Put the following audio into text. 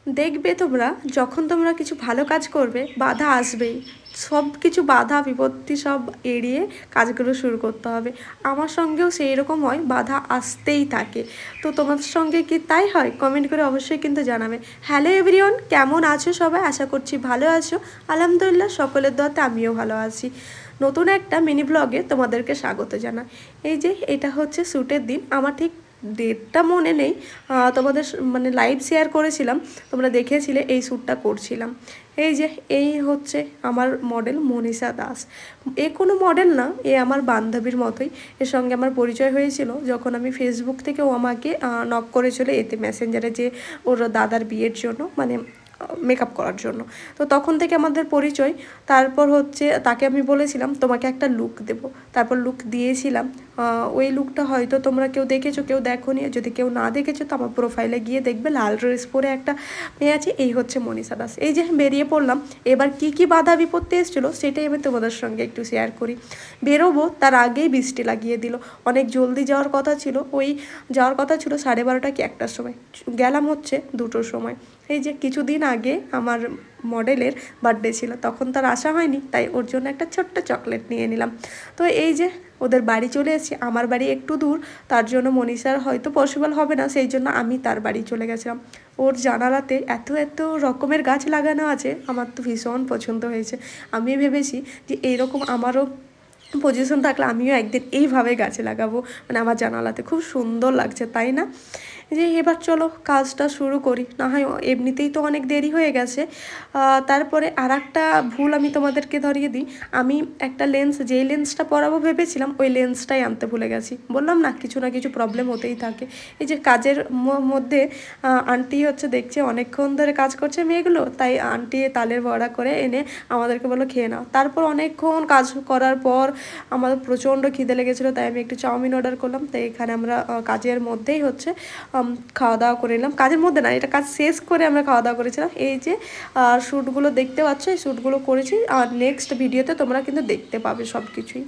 দেখবে তোমরা যখন তোমরা কিছু ভালো কাজ করবে বাধা আসবেই, সব কিছু বাধা বিপত্তি সব এড়িয়ে কাজগুলো শুরু করতে হবে। আমার সঙ্গেও সেই রকম হয়, বাধা আসতেই থাকে। তো তোমাদের সঙ্গে কি তাই হয়? কমেন্ট করে অবশ্যই কিন্তু জানাবে। হ্যালো এভরিওয়ান, কেমন আছো সবাই? আশা করছি ভালো আছো। আলহামদুলিল্লাহ, সকলের দোয়াতে আমিও ভালো আছি। নতুন একটা মিনি ব্লগে তোমাদেরকে স্বাগত জানাই। এই যে এটা হচ্ছে শ্যুটের দিন, আমার ঠিক ডেটটা মনে নেই, তোমাদের মানে লাইভ শেয়ার করেছিলাম, তোমরা দেখেছিলে এই শ্যুটটা করছিলাম। এই যে এই হচ্ছে আমার মডেল মনীষা দাস। এ কোনো মডেল না, এ আমার বান্ধবীর মতোই। এর সঙ্গে আমার পরিচয় হয়েছিল যখন আমি ফেসবুক থেকে, ও আমাকে নক করেছিল এতে মেসেঞ্জারে, যে ওর দাদার বিয়ের জন্য, মানে মেকআপ করার জন্য। তো তখন থেকে আমাদের পরিচয়। তারপর হচ্ছে তাকে আমি বলেছিলাম তোমাকে একটা লুক দেব, তারপর লুক দিয়েছিলাম। ওই লুকটা হয়তো তোমরা কেউ দেখেছো, কেউ দেখোনি। যদি কেউ না দেখেছো তো আমার প্রোফাইলে গিয়ে দেখবে, লাল ড্রেস পরে একটা মেয়ে আছে, এই হচ্ছে মনীষা দাস। এই যে বেরিয়ে পড়লাম। এবার কি কি বাধা বিপত্তি এসেছিলো সেটাই আমি তোমাদের সঙ্গে একটু শেয়ার করি। বেরোবো তার আগেই বৃষ্টি লাগিয়ে দিল। অনেক জলদি যাওয়ার কথা ছিল, যাওয়ার কথা ছিল 12:30 কি 1টার সময়, গেলাম হচ্ছে 2টোর সময়। এই যে কিছুদিন আগে আমার মডেলের বার্থডে ছিল, তখন তার আসা হয়নি, তাই ওর জন্য একটা ছোট্ট চকলেট নিয়ে নিলাম। তো এই যে ওদের বাড়ি চলে এসেছি। আমার বাড়ি একটু দূর, তার জন্য মনীষার হয়তো পসিবল হবে না, সেই জন্য আমি তার বাড়ি চলে গেছিলাম। ওর জানালাতে এত এত রকমের গাছ লাগানো আছে, আমার তো ভীষণ পছন্দ হয়েছে। আমি ভেবেছি যে এইরকম আমারও পজিশন থাকলে আমিও একদিন এইভাবে গাছে লাগাবো, মানে আমার জানালাতে খুব সুন্দর লাগছে, তাই না? যে এবার চলো কাজটা শুরু করি, না হয় এমনিতেই তো অনেক দেরি হয়ে গেছে। তারপরে আর একটা ভুল আমি তোমাদেরকে ধরিয়ে দিই। আমি একটা লেন্স, যেই লেন্সটা পরাবো ভেবেছিলাম, ওই লেন্সটাই আনতে ভুলে গেছি। বললাম না, কিছু না কিছু প্রবলেম হতেই থাকে। এই যে কাজের মধ্যে আন্টি হচ্ছে দেখছে অনেকক্ষণ ধরে কাজ করছে মেয়েগুলো, তাই আন্টি তালের বড়া করে এনে আমাদেরকে বললো খেয়ে নাও। তারপর অনেকক্ষণ কাজ করার পর আমাদের প্রচণ্ড খিদে লেগেছিলো, তাই আমি একটু চাউমিন অর্ডার করলাম। তাই এখানে আমরা কাজের মধ্যেই হচ্ছে খাওয়া দাওয়া করে নিলাম। কাজের মধ্যে না, এটা কাজ শেষ করে আমরা খাওয়া দাওয়া করেছিলাম। এই যে শ্যুটগুলো দেখতে পাচ্ছ, এই শ্যুটগুলো করেছি, আর নেক্সট ভিডিওতে তোমরা কিন্তু দেখতে পাবে সব কিছুই।